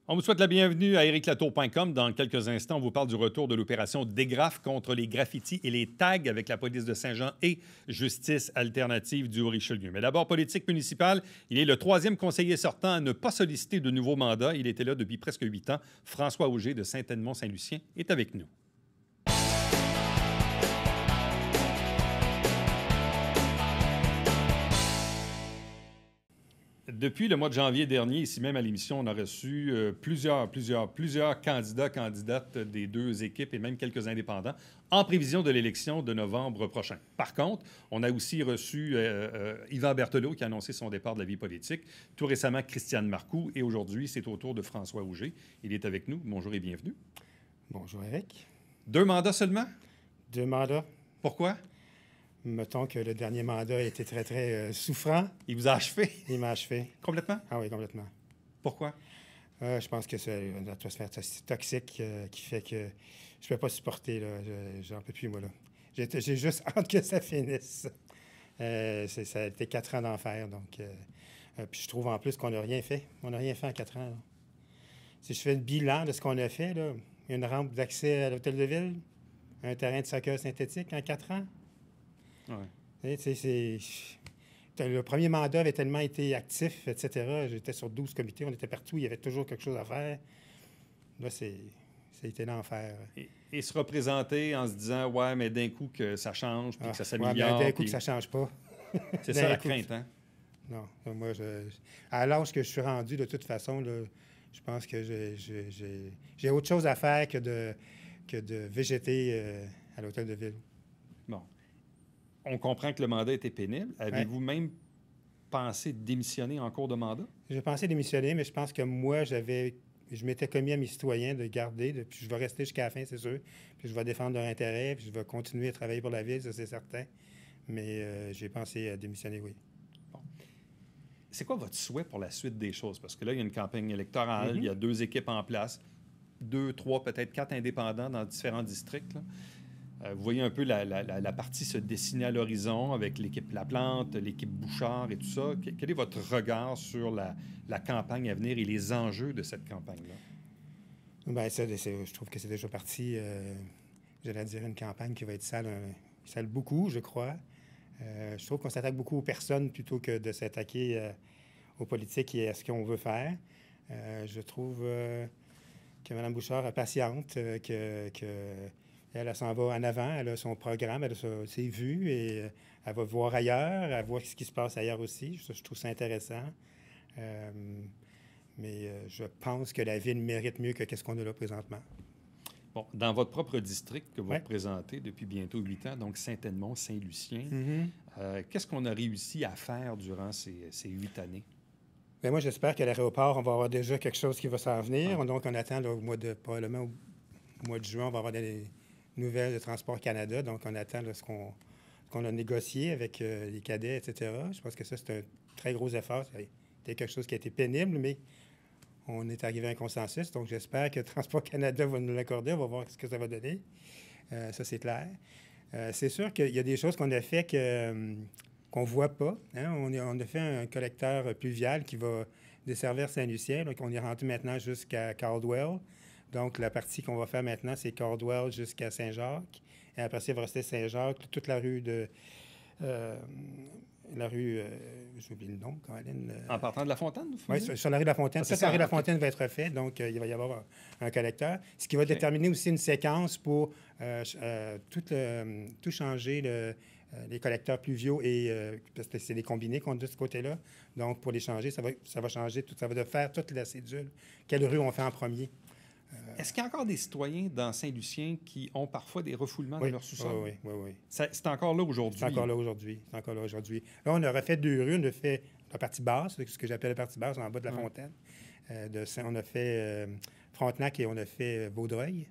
On vous souhaite la bienvenue à ericlatour.com. Dans quelques instants, on vous parle du retour de l'opération Dégraffe contre les graffitis et les tags avec la police de Saint-Jean et Justice alternative du Haut-Richelieu. Mais d'abord, politique municipale. Il est le troisième conseiller sortant à ne pas solliciter de nouveau mandat. Il était là depuis presque 8 ans. François Auger de Saint-Edmond-Saint-Lucien est avec nous. Depuis le mois de janvier dernier, ici même à l'émission, on a reçu plusieurs candidats, candidates des deux équipes et même quelques indépendants en prévision de l'élection de novembre prochain. Par contre, on a aussi reçu Yvan Berthelot qui a annoncé son départ de la vie politique, tout récemment Christiane Marcoux et aujourd'hui, c'est au tour de François Auger. Il est avec nous. Bonjour et bienvenue. Bonjour, Eric. 2 mandats seulement? 2 mandats. Pourquoi? Mettons que le dernier mandat a été très souffrant. Il vous a achevé? Il m'a achevé. Complètement? Ah oui, complètement. Pourquoi? Je pense que c'est une atmosphère toxique qui fait que je ne peux pas supporter. J'en peux plus, moi. Là. J'ai juste hâte que ça finisse. Ça a été 4 ans d'enfer. Donc, puis je trouve en plus qu'on n'a rien fait. On n'a rien fait en 4 ans. Là. Si je fais le bilan de ce qu'on a fait, là, une rampe d'accès à l'hôtel de ville, un terrain de soccer synthétique en 4 ans. Ouais. Le premier mandat avait tellement été actif, etc. J'étais sur 12 comités, on était partout, il y avait toujours quelque chose à faire. Là, ça a été l'enfer. Et se représenter en se disant, ouais, mais d'un coup que ça change, puis que ça s'améliore. Ouais, mais d'un coup que ça change pas. C'est ça la crainte, hein? Non, moi, à l'âge que je suis rendu, de toute façon, là, je pense que j'ai autre chose à faire que de végéter à l'hôtel de ville. Bon. On comprend que le mandat était pénible. Avez-vous même pensé démissionner en cours de mandat? J'ai pensé démissionner, mais je pense que moi, je m'étais commis à mes citoyens de garder, puis je vais rester jusqu'à la fin, c'est sûr. Puis je vais défendre leur intérêt, puis je vais continuer à travailler pour la ville, ça c'est certain. Mais j'ai pensé à démissionner, oui. Bon. C'est quoi votre souhait pour la suite des choses? Parce que là, il y a une campagne électorale, il y a 2 équipes en place, 2, 3, peut-être 4 indépendants dans différents districts, là. Vous voyez un peu la partie se dessiner à l'horizon avec l'équipe Laplante, l'équipe Bouchard et tout ça. Quel est votre regard sur la campagne à venir et les enjeux de cette campagne-là? Bien, je trouve que c'est déjà parti. J'allais dire une campagne qui va être sale beaucoup, je crois. Je trouve qu'on s'attaque beaucoup aux personnes plutôt que de s'attaquer aux politiques et à ce qu'on veut faire. Je trouve que Mme Bouchard est patiente, Elle s'en va en avant, elle a son programme, elle a ses vues et elle va voir ailleurs, elle voit ce qui se passe ailleurs aussi. Je trouve ça intéressant. Mais je pense que la ville mérite mieux que ce qu'on a là présentement. Bon, dans votre propre district que vous représentez depuis bientôt 8 ans, donc Saint-Edmond-Saint-Lucien, qu'est-ce qu'on a réussi à faire durant ces 8 années? Bien, moi, j'espère qu'à l'aéroport, on va avoir déjà quelque chose qui va s'en venir. Donc, on attend là, probablement au mois de juin, on va avoir des nouvelles de Transport Canada. Donc, on attend là, ce qu'on a négocié avec les cadets, etc. Je pense que ça, c'est un très gros effort. C'était quelque chose qui a été pénible, mais on est arrivé à un consensus. Donc, j'espère que Transport Canada va nous l'accorder. On va voir ce que ça va donner. Ça, c'est clair. C'est sûr qu'il y a des choses qu'on a fait qu'on ne voit pas. Hein? On a fait un collecteur pluvial qui va desservir Saint-Lucien. Donc, on est rendu maintenant jusqu'à Caldwell. Donc, la partie qu'on va faire maintenant, c'est Caldwell jusqu'à Saint-Jacques. Et après ça, il va rester Saint-Jacques, toute la rue de... j'ai oublié le nom, Caroline. En partant de la Fontaine? Oui, sur la rue de la Fontaine. Toute la rue de la Fontaine va être faite, donc il va y avoir un collecteur. Ce qui va déterminer aussi une séquence pour tout changer, les collecteurs pluviaux, parce que c'est des combinés qu'on a de ce côté-là. Donc, pour les changer, ça va changer, ça va faire toute la cédule. Quelle rue on fait en premier? Est-ce qu'il y a encore des citoyens dans Saint-Lucien qui ont parfois des refoulements dans leur sous-sol? Oui. C'est encore là aujourd'hui? C'est encore là aujourd'hui. Là, on a refait 2 rues. On a fait la partie basse, ce que j'appelle la partie basse, en bas de la Fontaine. On a fait Frontenac et on a fait Vaudreuil.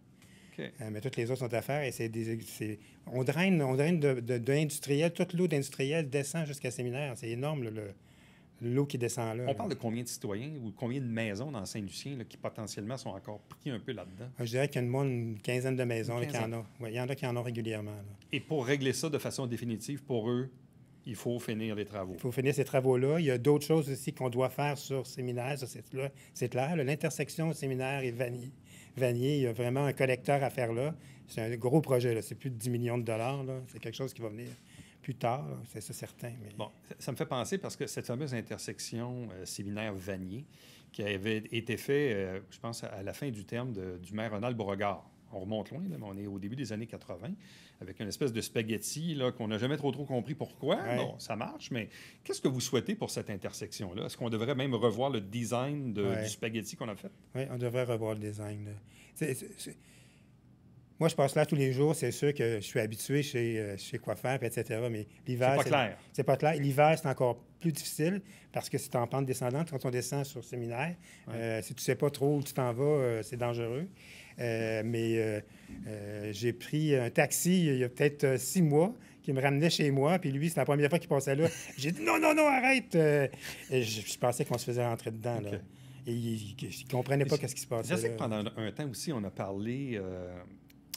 Okay. Mais toutes les autres sont à faire. Et on draine d'industriel. Toute l'eau d'industriel descend jusqu'à Séminaire. C'est énorme, l'eau qui descend là. On parle de combien de citoyens ou combien de maisons dans Saint-Lucien là, qui potentiellement sont encore pris un peu là-dedans? Je dirais qu'il y a une quinzaine de maisons qui en ont. Oui, il y en a qui en ont régulièrement. Là. Et pour régler ça de façon définitive, pour eux, Il faut finir les travaux. Il faut finir ces travaux-là. Il y a d'autres choses aussi qu'on doit faire sur Séminaire, ça, c'est clair. L'intersection Séminaire et Vanier, il y a vraiment un collecteur à faire là. C'est un gros projet, là. C'est plus de 10 millions de dollars, là. C'est quelque chose qui va venir plus tard, là. C'est ça certain. Mais... Bon, ça me fait penser parce que cette fameuse intersection Séminaire-Vanier qui avait été faite, je pense, à la fin du terme du maire Ronald Beauregard. On remonte loin, là, mais on est au début des années 80, avec une espèce de spaghetti là, qu'on n'a jamais trop compris pourquoi. Ouais. Bon, ça marche, mais qu'est-ce que vous souhaitez pour cette intersection-là? Est-ce qu'on devrait même revoir le design du spaghetti qu'on a fait? Oui, on devrait revoir le design. Moi, je passe là tous les jours. C'est sûr que je suis habitué chez Coiffeur, etc. Mais l'hiver, c'est pas clair. C'est pas clair. L'hiver, c'est encore plus difficile parce que c'est en pente descendante. Quand on descend sur Séminaire, si tu sais pas trop où tu t'en vas, c'est dangereux. Mais j'ai pris un taxi il y a peut-être 6 mois qui me ramenait chez moi. Puis lui, c'est la première fois qu'il passait là. J'ai dit non, arrête! Et je pensais qu'on se faisait rentrer dedans. Là. Et il ne comprenait pas ce qui se passait. Je sais que pendant un temps aussi, on a parlé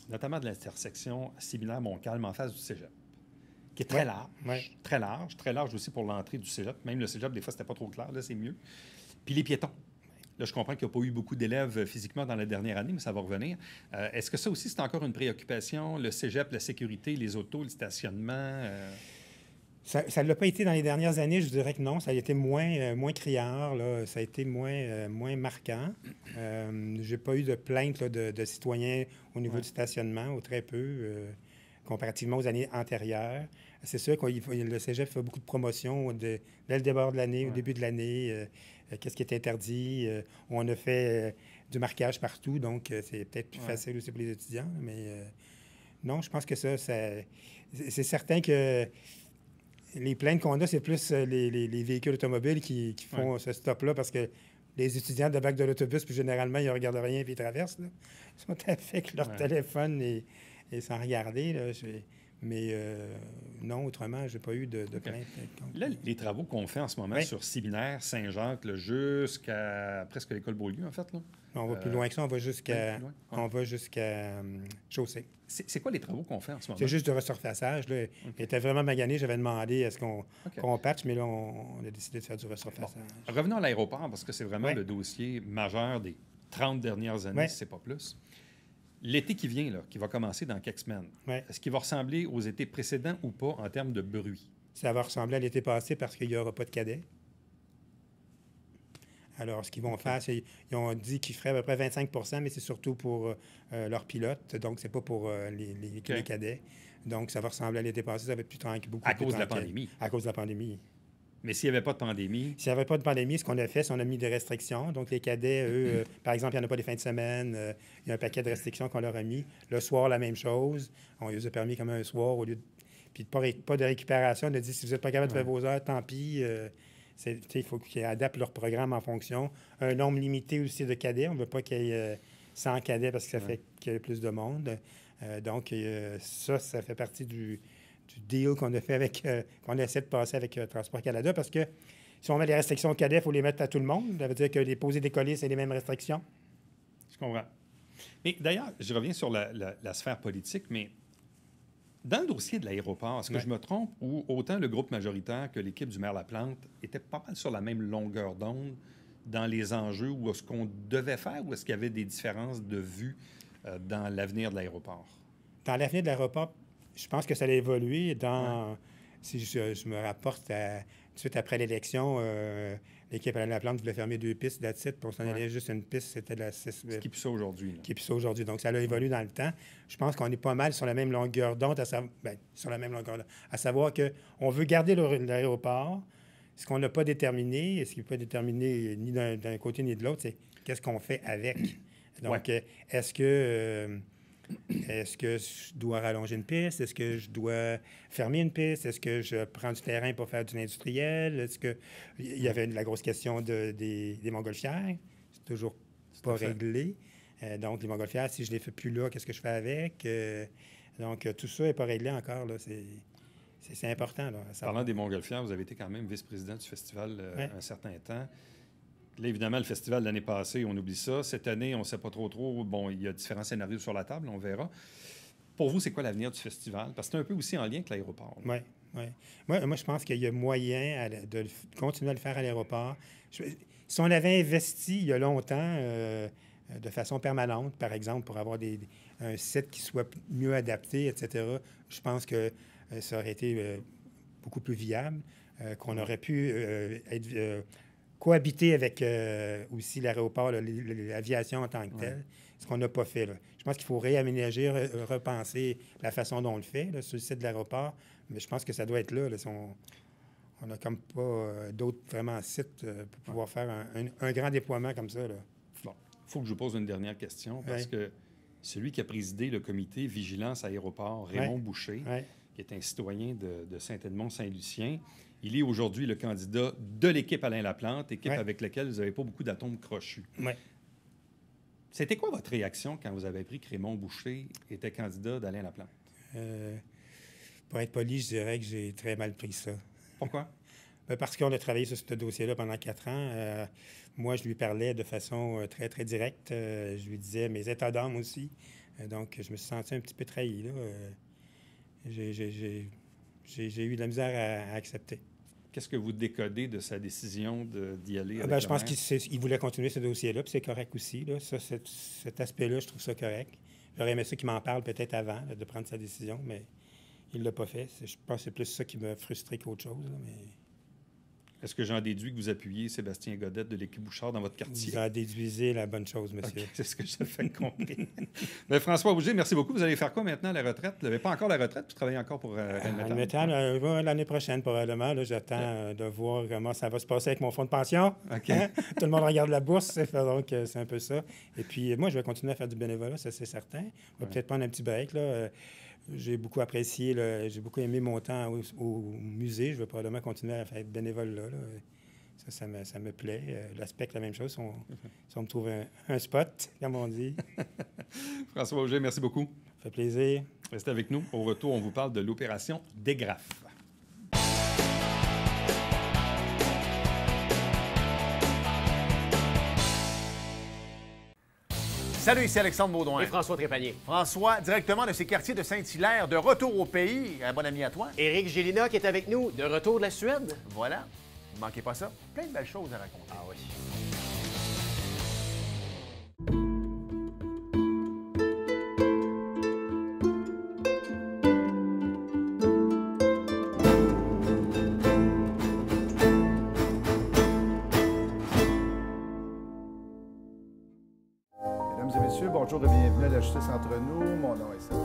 notamment de l'intersection Séminaire-Montcalm en face du cégep, qui est très large. Très large aussi pour l'entrée du cégep. Même le cégep, des fois, c'était pas trop clair. Là, c'est mieux. Puis les piétons. Là, je comprends qu'il n'y a pas eu beaucoup d'élèves physiquement dans la dernière année, mais ça va revenir. Est-ce que ça aussi, c'est encore une préoccupation? Le cégep, la sécurité, les autos, le stationnement? Ça ne l'a pas été dans les dernières années, je dirais que non. Ça a été moins criard, là. Ça a été moins marquant. J'ai pas eu de plainte là, de citoyens au niveau du stationnement, ou très peu, comparativement aux années antérieures. C'est sûr que le cégep fait beaucoup de promotions dès le début de l'année, au début de l'année. Qu'est-ce qui est interdit? On a fait du marquage partout, donc c'est peut-être plus facile aussi pour les étudiants. Mais non, je pense que c'est certain que les plaintes qu'on a, c'est plus les véhicules automobiles qui font ce stop-là parce que les étudiants de bac de l'autobus, puis généralement, ils ne regardent rien puis ils traversent. Là. Ils sont avec leur téléphone et sans regarder. Là, mais non, autrement, je n'ai pas eu de plainte. Là, les travaux qu'on fait en ce moment sur Séminaire, Saint-Jacques, jusqu'à presque l'école Beaulieu, en fait. Là. On va plus loin que ça. On va jusqu'à Chaussée. C'est quoi les travaux qu'on fait en ce moment? C'est juste du resurfaçage. Là. Il était vraiment magané. J'avais demandé est-ce qu'on patche, mais là, on a décidé de faire du resurfaçage. Bon. Revenons à l'aéroport, parce que c'est vraiment le dossier majeur des 30 dernières années, si ce n'est pas plus. L'été qui vient, là, qui va commencer dans quelques semaines, est-ce qu'il va ressembler aux étés précédents ou pas en termes de bruit? Ça va ressembler à l'été passé parce qu'il n'y aura pas de cadets. Alors, ce qu'ils vont faire, c'est ils ont dit qu'ils feraient à peu près 25 % mais c'est surtout pour leurs pilotes. Donc, c'est pas pour les cadets. Donc, ça va ressembler à l'été passé. Ça va être plus tranquille, beaucoup à plus cause de la tranquille. pandémie. À cause de la pandémie. Mais s'il n'y avait pas de pandémie... S'il n'y avait pas de pandémie, ce qu'on a fait, c'est qu'on a mis des restrictions. Donc, les cadets, eux, par exemple, il n'y en a pas les fins de semaine. Il y a un paquet de restrictions qu'on leur a mis. Le soir, la même chose. On les a permis comme un soir au lieu de... Puis pas de récupération. On a dit, si vous n'êtes pas capable de faire vos heures, tant pis. Il faut qu'ils adaptent leur programme en fonction. Un nombre limité aussi de cadets. On ne veut pas qu'il y ait 100 cadets parce que ça fait qu'il y ait plus de monde. Donc, ça fait partie du deal qu'on a fait avec, qu'on essaie de passer avec Transport Canada, parce que si on met les restrictions aux cadets, il faut les mettre à tout le monde. Ça veut dire que les posés décollés, c'est les mêmes restrictions. Je comprends. Mais d'ailleurs, je reviens sur la sphère politique, mais dans le dossier de l'aéroport, est-ce que je me trompe ou autant le groupe majoritaire que l'équipe du maire Laplante étaient pas mal sur la même longueur d'onde dans les enjeux ou ce qu'on devait faire, ou est-ce qu'il y avait des différences de vue dans l'avenir de l'aéroport? Dans l'avenir de l'aéroport, je pense que ça a évolué. Si je me rapporte tout de suite après l'élection, l'équipe à la Plante voulait fermer 2 pistes d'attitude pour s'en aller juste une piste. C'était la 6. Ce qui est plus ça aujourd'hui. Qui est plus ça aujourd'hui. Donc, ça a évolué dans le temps. Je pense qu'on est pas mal sur la même longueur d'onde, à savoir qu'on veut garder l'aéroport. Ce qu'on n'a pas déterminé, et ce qui n'est pas déterminé ni d'un côté ni de l'autre, c'est qu'est-ce qu'on fait avec. Donc, est-ce que je dois rallonger une piste? Est-ce que je dois fermer une piste? Est-ce que je prends du terrain pour faire du industriel? Est-ce que... Il y avait la grosse question des montgolfières. C'est toujours pas réglé. Donc, les montgolfières, si je les fais plus là, qu'est-ce que je fais avec? Donc, tout ça n'est pas réglé encore. Là. C'est important. Là, Parlant des montgolfières, vous avez été quand même vice-président du festival un certain temps. Là, évidemment, le festival de l'année passée, on oublie ça. Cette année, on ne sait pas trop. Bon, il y a différents scénarios sur la table, on verra. Pour vous, c'est quoi l'avenir du festival? Parce que c'est un peu aussi en lien avec l'aéroport. Oui, oui. Moi, je pense qu'il y a moyen de continuer à le faire à l'aéroport. Si on avait investi il y a longtemps de façon permanente, par exemple, pour avoir un site qui soit mieux adapté, etc., je pense que ça aurait été beaucoup plus viable, qu'on aurait pu cohabiter avec aussi l'aéroport, l'aviation en tant que telle, ce qu'on n'a pas fait. Là. Je pense qu'il faut réaménager, repenser la façon dont on le fait là, sur le site de l'aéroport, mais je pense que ça doit être là. Si on n'a comme pas d'autres vraiment sites pour pouvoir faire un grand déploiement comme ça. Là. Bon, il faut que je vous pose une dernière question, parce que celui qui a présidé le comité Vigilance Aéroport, Raymond Boucher, qui est un citoyen de Saint-Edmond-Saint-Lucien, il est aujourd'hui le candidat de l'équipe Alain Laplante, équipe avec laquelle vous n'avez pas beaucoup d'atomes crochus. C'était quoi votre réaction quand vous avez appris que Raymond Boucher était candidat d'Alain Laplante? Pour être poli, je dirais que j'ai très mal pris ça. Pourquoi? Parce qu'on a travaillé sur ce dossier-là pendant 4 ans. Moi, je lui parlais de façon très, très directe. Je lui disais mes états d'âme aussi. Donc, je me suis senti un petit peu trahi, là. J'ai eu de la misère à accepter. Qu'est-ce que vous décodez de sa décision d'y aller avec je pense qu'il voulait continuer ce dossier-là, puis c'est correct aussi. Là. Ça, cet aspect-là, je trouve ça correct. J'aurais aimé ça qu'il m'en parle peut-être avant là, de prendre sa décision, mais il ne l'a pas fait. Je pense que c'est plus ça qui m'a frustré qu'autre chose. Là, mais... Est-ce que j'en déduis que vous appuyez Sébastien Godette de l'équipe Bouchard dans votre quartier? Vous en déduisez la bonne chose, monsieur. Okay, c'est ce que j'avais compris. Mais François Auger, merci beaucoup. Vous allez faire quoi maintenant, la retraite? Vous n'avez pas encore la retraite, vous travaillez encore pour Rheinmetall? L'année prochaine, probablement. Là, j'attends de voir comment ça va se passer avec mon fonds de pension. Okay. Hein? Tout le monde regarde la bourse, donc c'est un peu ça. Et puis, moi, je vais continuer à faire du bénévolat, ça, c'est certain. Je vais peut-être prendre un petit break, là. J'ai beaucoup apprécié, j'ai beaucoup aimé mon temps au musée. Je vais probablement continuer à faire bénévole là. Ça me plaît. L'aspect, la même chose. Si on me trouve un spot, comme on dit. François Auger, merci beaucoup. Ça fait plaisir. Restez avec nous. Au retour, on vous parle de l'opération Dégraffe. Salut, ici Alexandre Baudouin. Et François Trépanier. François, directement de ces quartiers de Saint-Hilaire, de retour au pays. Un bon ami à toi. Éric Gélina qui est avec nous, de retour de la Suède. Voilà. Ne manquez pas ça. Plein de belles choses à raconter. Ah oui. Mesdames et messieurs, bonjour et bienvenue à la Justice entre nous. Mon nom est Serge.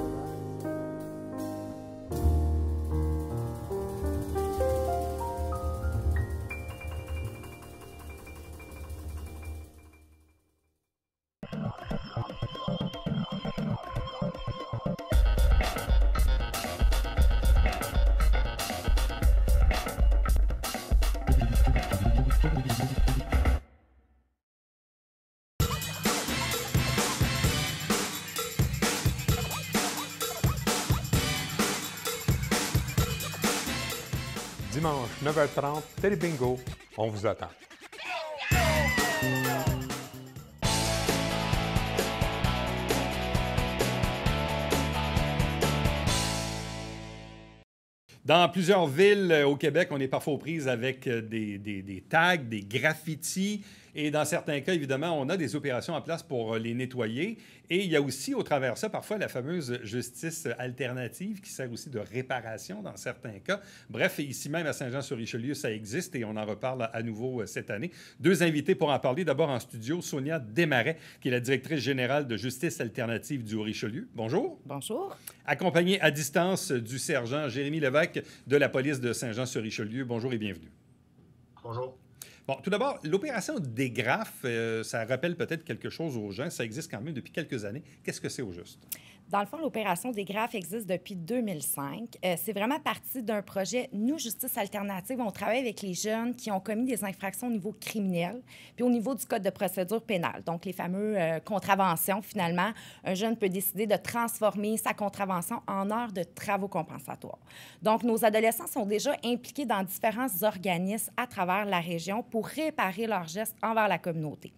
Dimanche, 9h30, Télé Bingo, on vous attend. Dans plusieurs villes au Québec, on est parfois aux prises avec des tags, des graffitis. Et dans certains cas, évidemment, on a des opérations en place pour les nettoyer. Et il y a aussi, au travers de ça, parfois la fameuse justice alternative qui sert aussi de réparation dans certains cas. Bref, ici même à Saint-Jean-sur-Richelieu, ça existe et on en reparle à nouveau cette année. 2 invités pour en parler. D'abord en studio, Sonia Desmarais, qui est la directrice générale de justice alternative du Haut-Richelieu. Bonjour. Bonjour. Accompagnée à distance du sergent Jérémy Lévesque de la police de Saint-Jean-sur-Richelieu. Bonjour et bienvenue. Bonjour. Bon, tout d'abord, l'opération Dégraffe, ça rappelle peut-être quelque chose aux gens. Ça existe quand même depuis quelques années. Qu'est-ce que c'est au juste? Dans le fond, l'opération Dégraffe existe depuis 2005. C'est vraiment parti d'un projet Nous, Justice Alternative. On travaille avec les jeunes qui ont commis des infractions au niveau criminel, puis au niveau du Code de procédure pénale. Donc, les fameux contraventions, finalement, un jeune peut décider de transformer sa contravention en heure de travaux compensatoires. Donc, nos adolescents sont déjà impliqués dans différents organismes à travers la région pour réparer leurs gestes envers la communauté.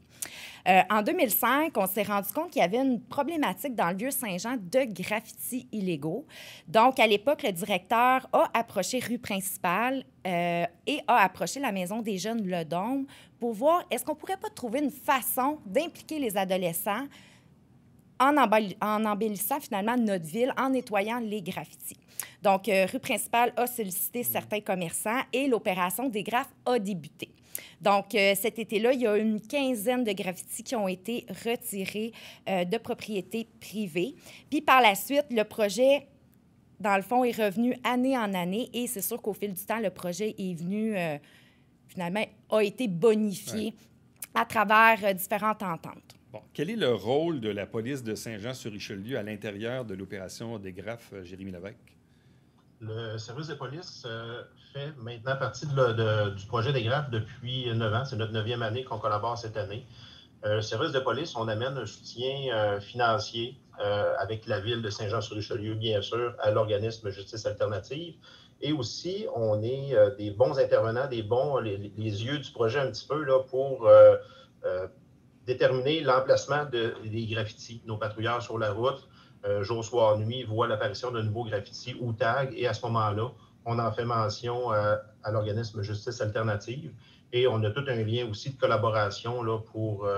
En 2005, on s'est rendu compte qu'il y avait une problématique dans le Vieux-Saint-Jean de graffitis illégaux. Donc, à l'époque, le directeur a approché rue principale et a approché la Maison des jeunes Le Dôme pour voir est-ce qu'on pourrait pas trouver une façon d'impliquer les adolescents en embellissant finalement notre ville, en nettoyant les graffitis. Donc, rue principale a sollicité certains commerçants et l'opération des graphes a débuté. Donc, cet été-là, il y a une quinzaine de graffitis qui ont été retirés de propriété privée. Puis, par la suite, le projet, dans le fond, est revenu année en année et c'est sûr qu'au fil du temps, le projet est venu, finalement, a été bonifié à travers différentes ententes. Bon. Quel est le rôle de la police de Saint-Jean-sur-Richelieu à l'intérieur de l'opération des graphes, Jérémy Lévesque? Le service de police fait maintenant partie du projet des graphes depuis 9 ans. C'est notre 9e année qu'on collabore cette année. Le service de police, on amène un soutien financier avec la ville de Saint-Jean-sur-Richelieu, bien sûr, à l'organisme Justice Alternative. Et aussi, on est des bons intervenants, les yeux du projet un petit peu là, pour déterminer l'emplacement des graffitis. Nos patrouilleurs sur la route, jour, soir, nuit, voient l'apparition de nouveaux graffitis ou tags. Et à ce moment-là, on en fait mention à l'organisme Justice Alternative. Et on a tout un lien aussi de collaboration là, pour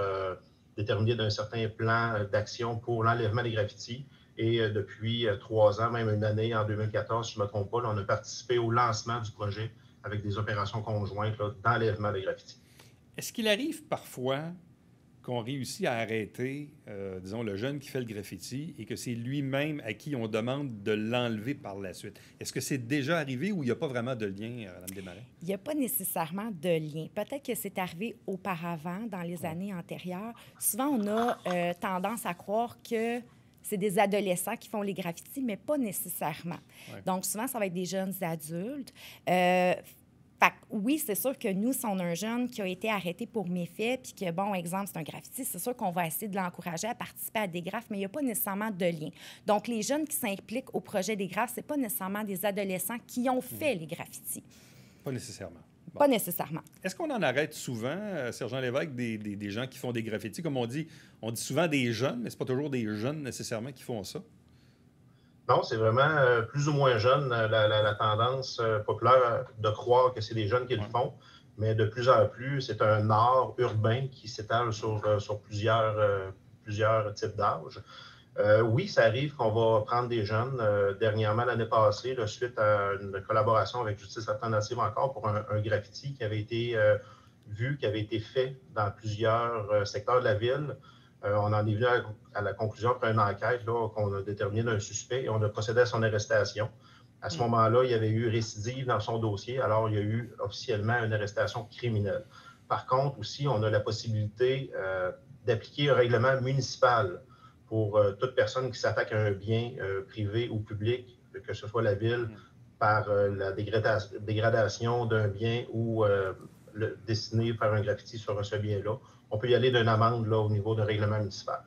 déterminer d'un certain plan d'action pour l'enlèvement des graffitis. Et depuis 3 ans, même une année, en 2014, si je ne me trompe pas, là, on a participé au lancement du projet avec des opérations conjointes d'enlèvement des graffitis. Est-ce qu'il arrive parfois qu'on réussit à arrêter, disons, le jeune qui fait le graffiti et que c'est lui-même à qui on demande de l'enlever par la suite? Est-ce que c'est déjà arrivé ou il n'y a pas vraiment de lien, Mme Desmarais? Il n'y a pas nécessairement de lien. Peut-être que c'est arrivé auparavant, dans les années antérieures. Souvent, on a tendance à croire que c'est des adolescents qui font les graffitis, mais pas nécessairement. Ouais. Donc, souvent, ça va être des jeunes adultes. Fait que, oui, c'est sûr que nous, si on a un jeune qui a été arrêté pour méfait, puis que, bon, exemple, c'est un graffiti, c'est sûr qu'on va essayer de l'encourager à participer à des graphes, mais il n'y a pas nécessairement de lien. Donc, les jeunes qui s'impliquent au projet des graphes, ce n'est pas nécessairement des adolescents qui ont fait les graffitis. Pas nécessairement. Bon. Pas nécessairement. Est-ce qu'on en arrête souvent, Sergent Lévesque, des gens qui font des graffitis? Comme on dit souvent des jeunes, mais ce n'est pas toujours des jeunes nécessairement qui font ça. Non, c'est vraiment plus ou moins jeune, la tendance populaire de croire que c'est des jeunes qui le font, mais de plus en plus, c'est un art urbain qui s'étale sur plusieurs types d'âges. Oui, ça arrive qu'on va prendre des jeunes. Dernièrement, l'année passée, là, suite à une collaboration avec Justice Alternative encore pour un graffiti qui avait été vu, qui avait été fait dans plusieurs secteurs de la ville. On en est venu à la conclusion après une enquête là, qu'on a déterminé un suspect et on a procédé à son arrestation. À ce moment-là, il y avait eu récidive dans son dossier, alors il y a eu officiellement une arrestation criminelle. Par contre, aussi, on a la possibilité d'appliquer un règlement municipal pour toute personne qui s'attaque à un bien privé ou public, que ce soit la ville, par la dégradation d'un bien ou destiné par un graffiti sur ce bien-là. On peut y aller d'une amende là, au niveau d'un règlement municipal.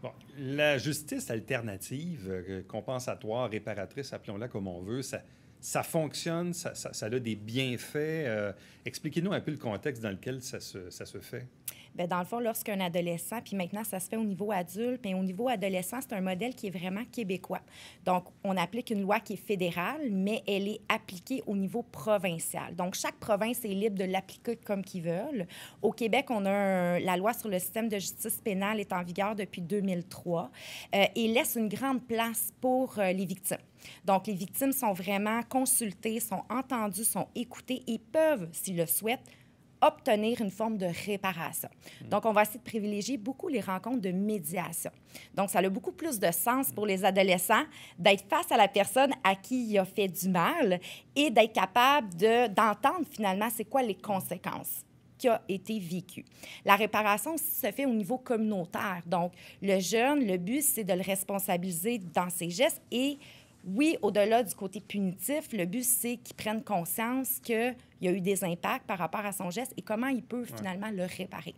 Bon. La justice alternative, compensatoire, réparatrice, appelons-la comme on veut, ça fonctionne, ça a des bienfaits. Expliquez-nous un peu le contexte dans lequel ça se fait. Bien, dans le fond, lorsqu'un adolescent, puis maintenant, ça se fait au niveau adulte, mais au niveau adolescent, c'est un modèle qui est vraiment québécois. Donc, on applique une loi qui est fédérale, mais elle est appliquée au niveau provincial. Donc, chaque province est libre de l'appliquer comme qu'ils veulent. Au Québec, on a la loi sur le système de justice pénale est en vigueur depuis 2003 et laisse une grande place pour les victimes. Donc, les victimes sont vraiment consultées, sont entendues, sont écoutées et peuvent, s'ils le souhaitent, obtenir une forme de réparation. Donc, on va essayer de privilégier beaucoup les rencontres de médiation. Donc, ça a beaucoup plus de sens pour les adolescents d'être face à la personne à qui il a fait du mal et d'être capable d'entendre finalement c'est quoi les conséquences qui a été vécu. La réparation aussi se fait au niveau communautaire. Donc, le jeune, le but, c'est de le responsabiliser dans ses gestes et oui, au-delà du côté punitif, le but, c'est qu'il prenne conscience qu'il y a eu des impacts par rapport à son geste et comment il peut finalement le réparer.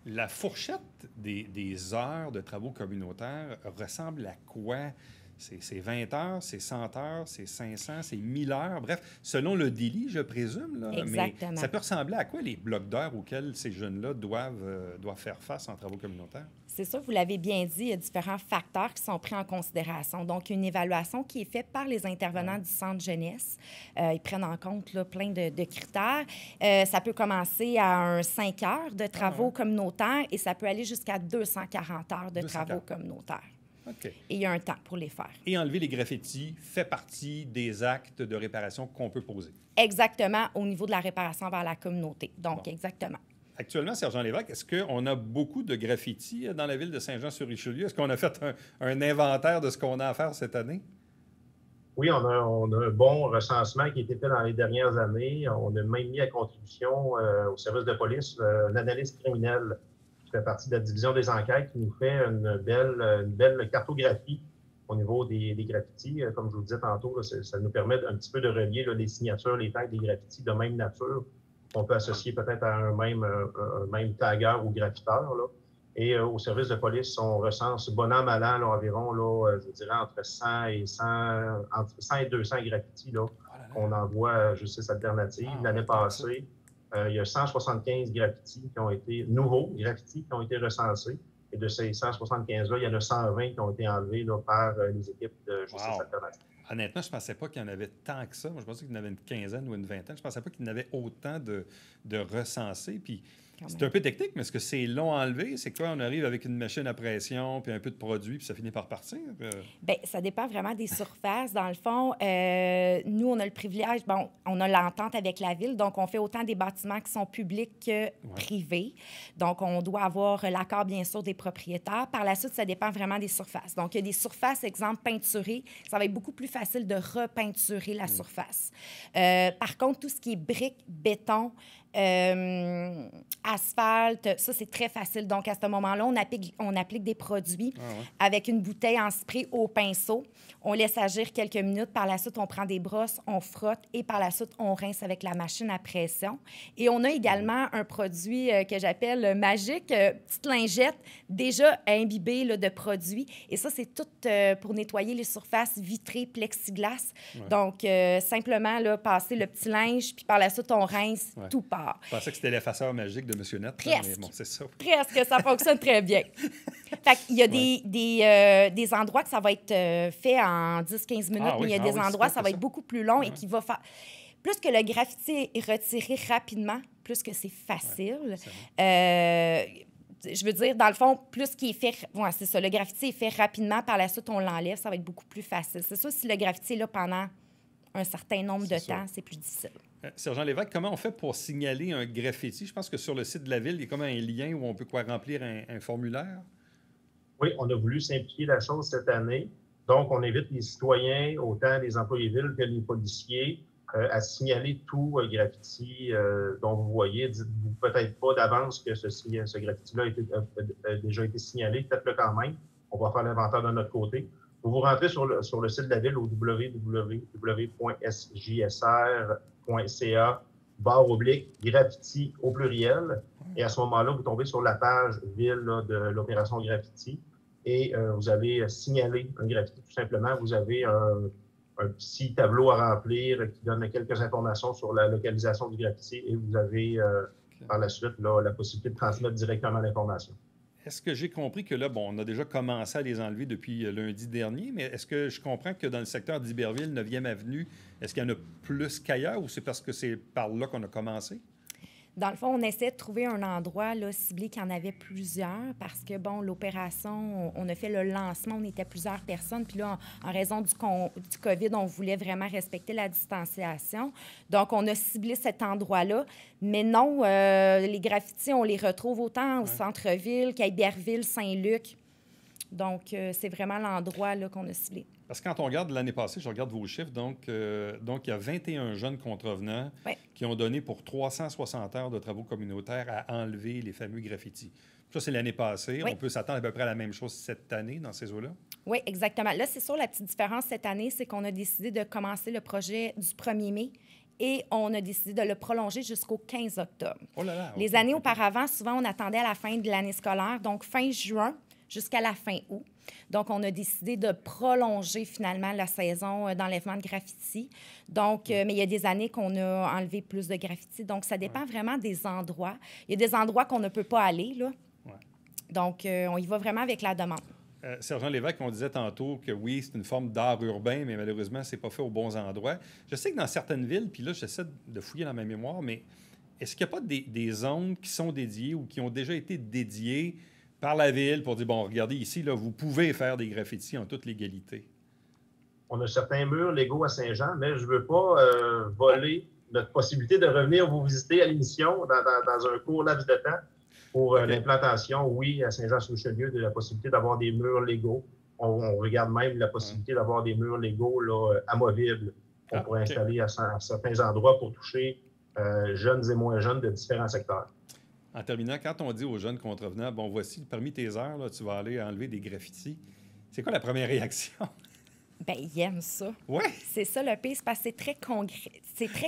La fourchette des heures de travaux communautaires ressemble à quoi? C'est 20 heures, c'est 100 heures, c'est 500, c'est 1000 heures. Bref, selon le délit, je présume. Là, Exactement. mais ça peut ressembler à quoi les blocs d'heures auxquels ces jeunes-là doivent faire face en travaux communautaires? C'est ça, vous l'avez bien dit, il y a différents facteurs qui sont pris en considération. Donc, une évaluation qui est faite par les intervenants du centre jeunesse. Ils prennent en compte là, plein de critères. Ça peut commencer à 5 heures de travaux communautaires et ça peut aller jusqu'à 240 heures de travaux communautaires. OK. Et il y a un temps pour les faire. Et enlever les graffitis fait partie des actes de réparation qu'on peut poser. Exactement, au niveau de la réparation vers la communauté. Donc, exactement. Actuellement, Sergent Lévesque, est-ce qu'on a beaucoup de graffitis dans la ville de Saint-Jean-sur-Richelieu? Est-ce qu'on a fait un inventaire de ce qu'on a à faire cette année? Oui, on a un bon recensement qui a été fait dans les dernières années. On a même mis à contribution au service de police une analyse criminelle qui fait partie de la division des enquêtes qui nous fait une belle cartographie au niveau des graffitis. Comme je vous le disais tantôt, là, ça nous permet un petit peu de relier là, les signatures, les tags des graffitis de même nature qu'on peut associer peut-être à un même tagueur ou graffiteur. Là. Et au service de police, on recense bon an, mal an, là, environ, là, je dirais, entre 100 et 200 graffitis là, qu'on envoie à Justice Alternative. L'année passée, il y a 175 graffitis qui ont été, nouveaux graffitis qui ont été recensés. Et de ces 175-là, il y en a 120 qui ont été enlevés là, par les équipes de Justice Alternative. Honnêtement, je ne pensais pas qu'il y en avait tant que ça. Moi, je pensais qu'il y en avait une quinzaine ou une vingtaine. Je ne pensais pas qu'il y en avait autant de recensés. Puis c'est un peu technique, mais est-ce que c'est long à enlever? C'est quoi? On arrive avec une machine à pression, puis un peu de produit, puis ça finit par partir? Bien, ça dépend vraiment des surfaces. Dans le fond, nous, on a le privilège, bon, on a l'entente avec la ville, donc on fait autant des bâtiments qui sont publics que privés. Donc, on doit avoir l'accord, bien sûr, des propriétaires. Par la suite, ça dépend vraiment des surfaces. Donc, il y a des surfaces, exemple, peinturées. Ça va être beaucoup plus facile de repeinturer la surface. Par contre, tout ce qui est briques, béton, asphalte, ça, c'est très facile. Donc, à ce moment-là, on applique des produits avec une bouteille en spray au pinceau. On laisse agir quelques minutes. Par la suite, on prend des brosses, on frotte et par la suite, on rince avec la machine à pression. Et on a également un produit que j'appelle magique, petite lingette déjà imbibée là, de produits. Et ça, c'est tout pour nettoyer les surfaces vitrées, plexiglas. Donc, simplement, là, passer le petit linge, puis par la suite, on rince tout part. Je pensais que c'était l'effaceur magique de M. Net. Presque. Mais bon, c'est ça. Presque, ça fonctionne très bien. Fait qu'il y a des endroits que ça va être fait en 10-15 minutes, mais il y a des endroits ça va être beaucoup plus long et qui va faire... Plus que le graffiti est retiré rapidement, plus que c'est facile. Je veux dire, dans le fond, plus qu'il est fait... Ouais, c'est ça, le graffiti est fait rapidement. Par la suite, on l'enlève, ça va être beaucoup plus facile. C'est ça, si le graffiti est là pendant un certain nombre de temps, c'est plus difficile. Sergent Lévesque, comment on fait pour signaler un graffiti? Je pense que sur le site de la Ville, il y a comme un lien où on peut remplir un formulaire. Oui, on a voulu simplifier la chose cette année. Donc, on invite les citoyens, autant les employés villes que les policiers, à signaler tout graffiti dont vous voyez. Dites-vous peut-être pas d'avance que ce graffiti-là a déjà été signalé. Faites-le quand même. On va faire l'inventaire de notre côté. Vous rentrez sur le site de la Ville au www.sjsr.ca/graffiti au pluriel. Et à ce moment-là, vous tombez sur la page Ville là, de l'opération graffiti et vous avez signalé un graffiti tout simplement. Vous avez un petit tableau à remplir qui donne quelques informations sur la localisation du graffiti et vous avez par la suite là, la possibilité de transmettre directement l'information. Est-ce que j'ai compris que là, bon, on a déjà commencé à les enlever depuis lundi dernier, mais est-ce que je comprends que dans le secteur d'Iberville, 9e Avenue, est-ce qu'il y en a plus qu'ailleurs ou c'est parce que c'est par là qu'on a commencé? Dans le fond, on essaie de trouver un endroit là, ciblé qu'il y en avait plusieurs parce que, bon, l'opération, on a fait le lancement, on était plusieurs personnes. Puis là, en raison du COVID, on voulait vraiment respecter la distanciation. Donc, on a ciblé cet endroit-là. Mais non, les graffitis, on les retrouve autant au centre-ville qu'à Iberville, Saint-Luc. Donc, c'est vraiment l'endroit là, qu'on a ciblé. Parce que quand on regarde l'année passée, je regarde vos chiffres, donc il y a 21 jeunes contrevenants qui ont donné pour 360 heures de travaux communautaires à enlever les fameux graffitis. Ça, c'est l'année passée. On peut s'attendre à peu près à la même chose cette année dans ces eaux-là? Oui, exactement. Là, c'est sûr, la petite différence cette année, c'est qu'on a décidé de commencer le projet du 1er mai et on a décidé de le prolonger jusqu'au 15 octobre. Oh là là! Les années auparavant, souvent, on attendait à la fin de l'année scolaire, donc fin juin, jusqu'à la fin août. Donc, on a décidé de prolonger finalement la saison d'enlèvement de graffiti. Donc, mais il y a des années qu'on a enlevé plus de graffiti. Donc, ça dépend vraiment des endroits. Il y a des endroits qu'on ne peut pas aller, là. Ouais. Donc, on y va vraiment avec la demande. Sergent Lévesque, on disait tantôt que oui, c'est une forme d'art urbain, mais malheureusement, c'est pas fait aux bons endroits. Je sais que dans certaines villes, puis là, j'essaie de fouiller dans ma mémoire, mais est-ce qu'il n'y a pas des zones qui sont dédiées ou qui ont déjà été dédiées par la ville pour dire, bon, regardez ici, là, vous pouvez faire des graffitis en toute légalité? On a certains murs légaux à Saint-Jean, mais je ne veux pas voler notre possibilité de revenir vous visiter à l'émission dans un court laps de temps. Pour l'implantation, oui, à Saint-Jean-sur-Richelieu, de la possibilité d'avoir des murs légaux. On regarde même la possibilité d'avoir des murs légaux là, amovibles qu'on pourrait installer à certains endroits pour toucher jeunes et moins jeunes de différents secteurs. En terminant, quand on dit aux jeunes contrevenants, bon, voici, parmi tes heures, là, tu vas aller enlever des graffitis, c'est quoi la première réaction? Bien, ils aiment ça. Oui. C'est ça le pire, c'est parce que c'est très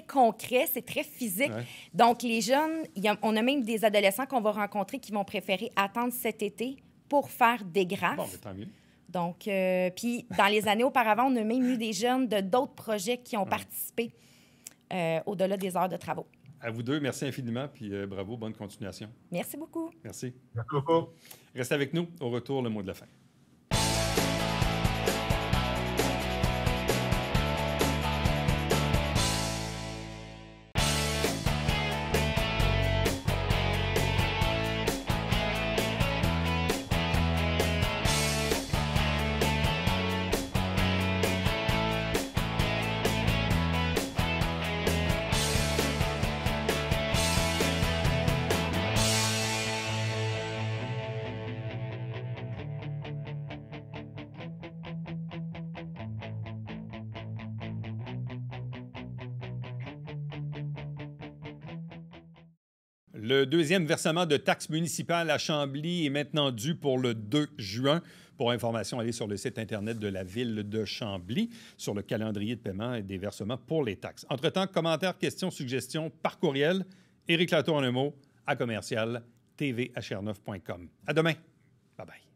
concret, c'est très physique. Ouais. Donc, les jeunes, on a même des adolescents qu'on va rencontrer qui vont préférer attendre cet été pour faire des graphes. Bon, mais tant mieux. Donc, puis dans les années auparavant, on a même eu des jeunes de d'autres projets qui ont participé au-delà des heures de travaux. À vous deux, merci infiniment, puis bravo, bonne continuation. Merci beaucoup. Merci. Merci beaucoup. Restez avec nous. Au retour, le mot de la fin. Le deuxième versement de taxes municipales à Chambly est maintenant dû pour le 2 juin. Pour information, allez sur le site Internet de la Ville de Chambly, sur le calendrier de paiement et des versements pour les taxes. Entre-temps, commentaires, questions, suggestions par courriel. Éric Latour en un mot, à commercial tvhr9.com. À demain. Bye-bye.